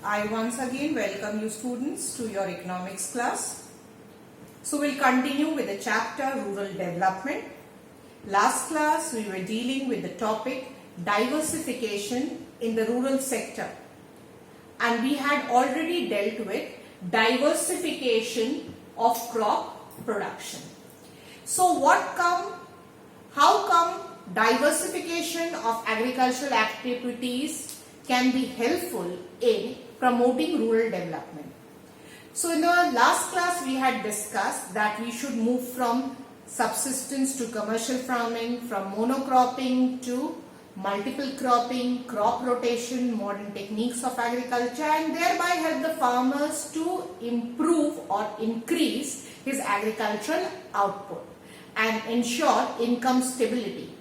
I once again welcome you students to your economics class. So we'll continue with the chapter Rural Development. Last class we were dealing with the topic diversification in the rural sector, and we had already dealt with diversification of crop production. So how come diversification of agricultural activities can be helpful in promoting rural development? So in the last class we had discussed that we should move from subsistence to commercial farming, from monocropping to multiple cropping, crop rotation, modern techniques of agriculture, and thereby help the farmers to improve or increase his agricultural output and ensure income stability.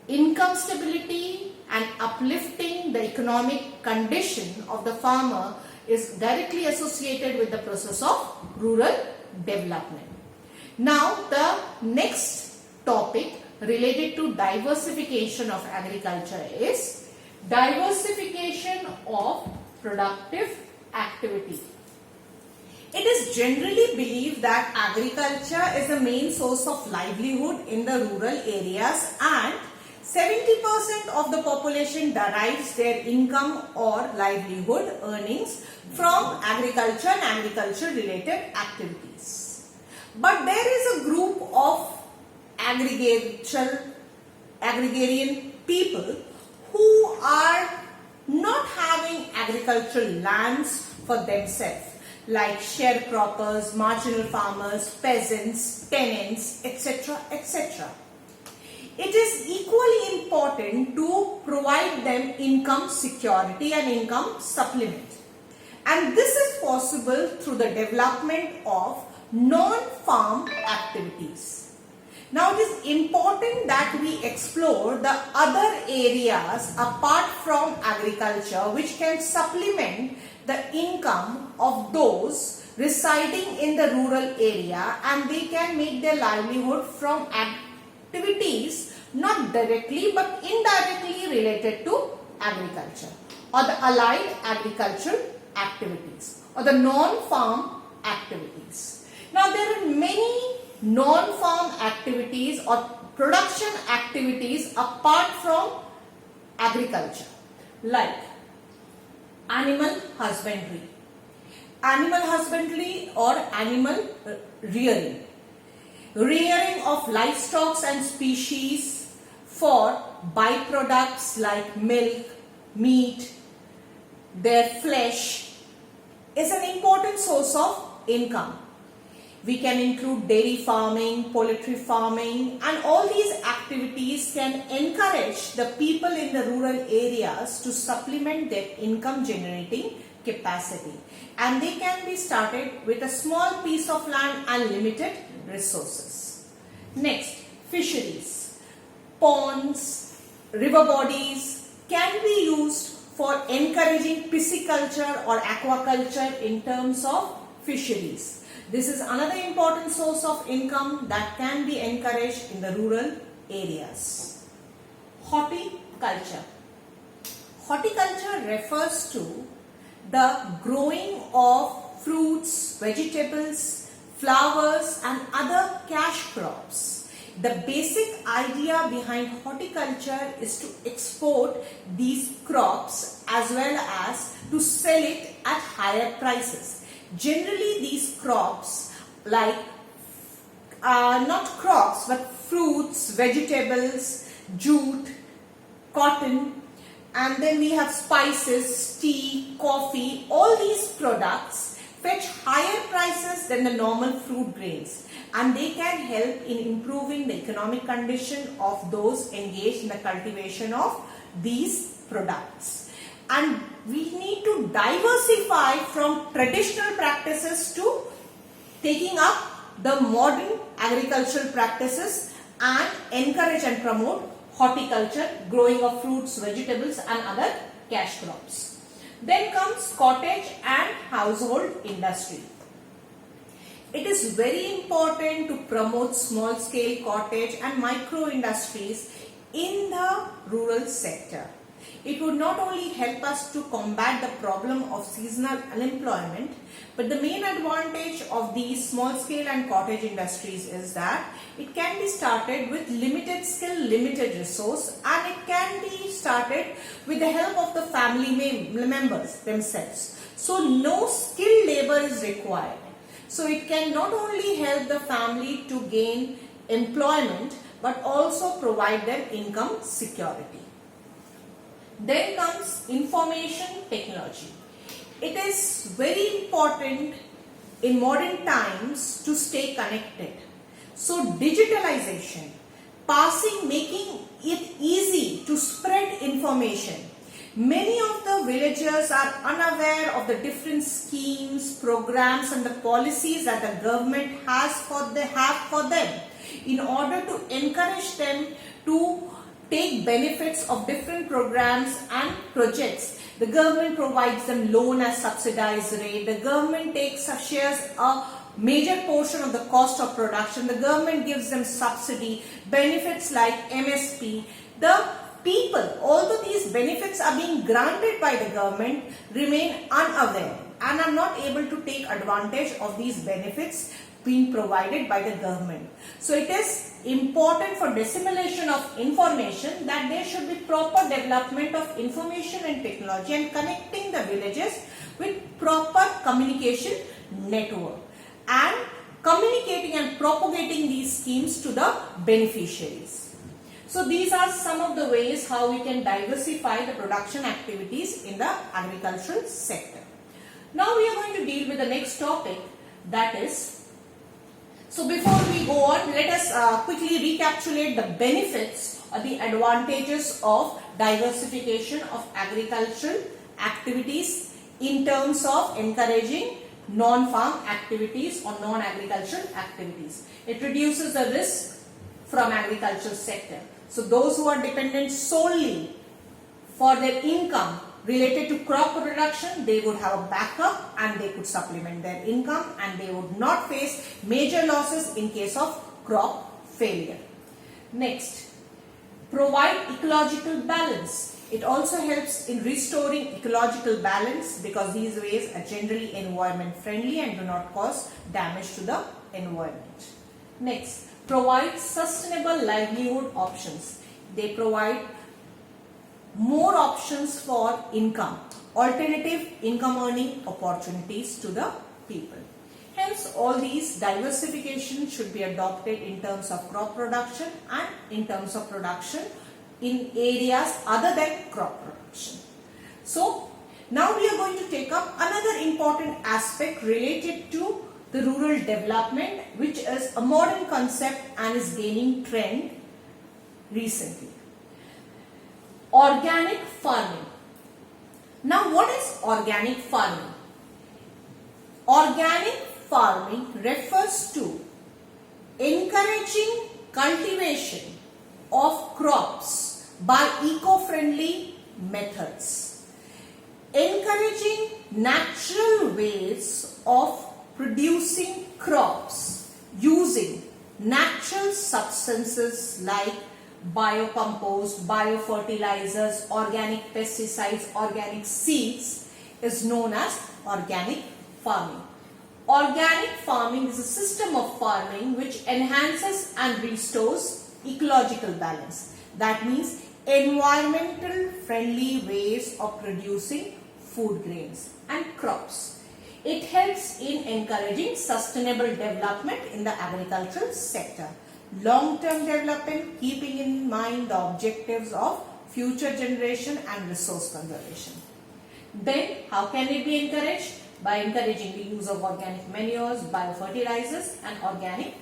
Income stability and uplifting the economic condition of the farmer is directly associated with the process of rural development. Now the next topic related to diversification of agriculture is diversification of productive activity. It is generally believed that agriculture is the main source of livelihood in the rural areas, and 70% of the population derives their income or livelihood earnings from agriculture and agriculture related activities. But there is a group of agrarian people who are not having agricultural lands for themselves, like sharecroppers, marginal farmers, peasants, tenants, etc., etc. It is equally important to provide them income security and income supplement. And this is possible through the development of non-farm activities. Now it is important that we explore the other areas apart from agriculture which can supplement the income of those residing in the rural area, and they can make their livelihood from activities not directly but indirectly related to agriculture, or the allied agricultural activities, or the non-farm activities. Now there are many non-farm activities or production activities apart from agriculture, like animal husbandry or animal rearing of livestock and species for byproducts like milk, meat, their flesh is an important source of income. We can include dairy farming, poultry farming, and all these activities can encourage the people in the rural areas to supplement their income generating capacity. And they can be started with a small piece of land and limited resources. Next, fisheries. Ponds, river bodies can be used for encouraging pisciculture or aquaculture in terms of fisheries. This is another important source of income that can be encouraged in the rural areas. Horticulture. Horticulture refers to the growing of fruits, vegetables, flowers and other cash crops. The basic idea behind horticulture is to export these crops as well as to sell it at higher prices. Generally these crops, like not crops but fruits, vegetables, jute, cotton, and then we have spices, tea, coffee, all these products fetch higher prices than the normal fruit grains, and they can help in improving the economic condition of those engaged in the cultivation of these products. And we need to diversify from traditional practices to taking up the modern agricultural practices and encourage and promote horticulture, growing of fruits, vegetables and other cash crops. Then comes cottage and household industry. It is very important to promote small scale cottage and micro industries in the rural sector. It would not only help us to combat the problem of seasonal unemployment, but the main advantage of these small scale and cottage industries is that it can be started with limited skill, limited resource, and it can be started with the help of the family members themselves. So no skilled labor is required. So it can not only help the family to gain employment, but also provide them income security. Then comes information technology. It is very important in modern times to stay connected. So digitalization, making it easy to spread information. Many of the villagers are unaware of the different schemes, programs and the policies that the government have for them. In order to encourage them to take benefits of different programs and projects, the government provides them loan at subsidized rate. The government shares a major portion of the cost of production. The government gives them subsidy, benefits like MSP. The people, although these benefits are being granted by the government, remain unaware and are not able to take advantage of these benefits being provided by the government. So it is important for dissemination of information that there should be proper development of information and technology and connecting the villages with proper communication network and communicating and propagating these schemes to the beneficiaries. So these are some of the ways how we can diversify the production activities in the agricultural sector. Now we are going to deal with the next topic, that is, so before we go on, let us quickly recapitulate the benefits or the advantages of diversification of agricultural activities in terms of encouraging non-farm activities or non-agricultural activities. It reduces the risk from agricultural sector. So those who are dependent solely for their income related to crop production, they would have a backup and they could supplement their income and they would not face major losses in case of crop failure. Next, provide ecological balance. It also helps in restoring ecological balance because these ways are generally environment friendly and do not cause damage to the environment. Next, provide sustainable livelihood options. They provide more options for income, alternative income earning opportunities to the people. Hence, all these diversification should be adopted in terms of crop production and in terms of production in areas other than crop production. So, now we are going to take up another important aspect related to the rural development, which is a modern concept and is gaining trend recently. Organic farming. Now what is organic farming? Organic farming refers to encouraging cultivation of crops by eco-friendly methods, encouraging natural ways of producing crops using natural substances like biocompost, biofertilizers, organic pesticides, organic seeds is known as organic farming. Organic farming is a system of farming which enhances and restores ecological balance. That means environmental friendly ways of producing food grains and crops. It helps in encouraging sustainable development in the agricultural sector. Long-term development, keeping in mind the objectives of future generation and resource conservation. Then, how can it be encouraged? By encouraging the use of organic manures, biofertilizers and organic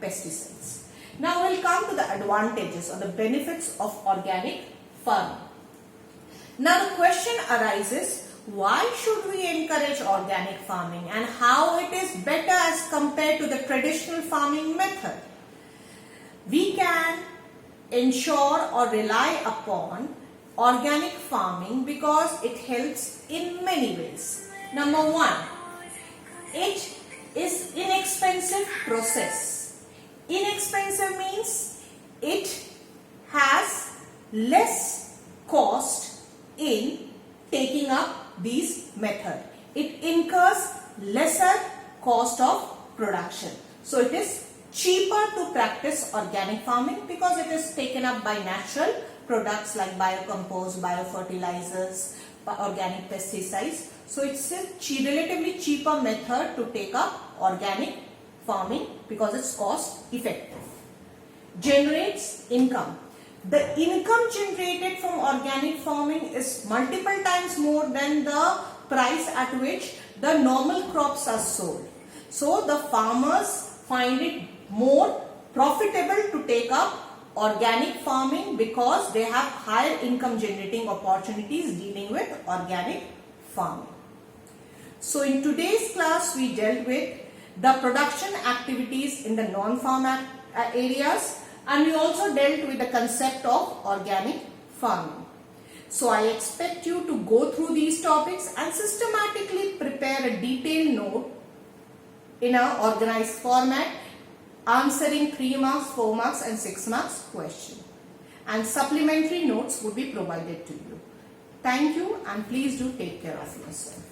pesticides. Now, we'll come to the advantages or the benefits of organic farming. Now, the question arises, why should we encourage organic farming and how it is better as compared to the traditional farming method? We can ensure or rely upon organic farming because it helps in many ways. Number one, it is inexpensive process. Inexpensive means it has less cost in taking up these method. It incurs lesser cost of production. So it is cheaper to practice organic farming because it is taken up by natural products like biocompost, biofertilizers, organic pesticides. So it's a relatively cheaper method to take up organic farming because it's cost effective. Generates income. The income generated from organic farming is multiple times more than the price at which the normal crops are sold. So the farmers find it more profitable to take up organic farming because they have higher income generating opportunities dealing with organic farming. So in today's class we dealt with the production activities in the non-farm areas, and we also dealt with the concept of organic farming. So I expect you to go through these topics and systematically prepare a detailed note in an organized format, answering 3 marks, 4 marks and 6 marks question. And supplementary notes would be provided to you. Thank you, and please do take care of yourself.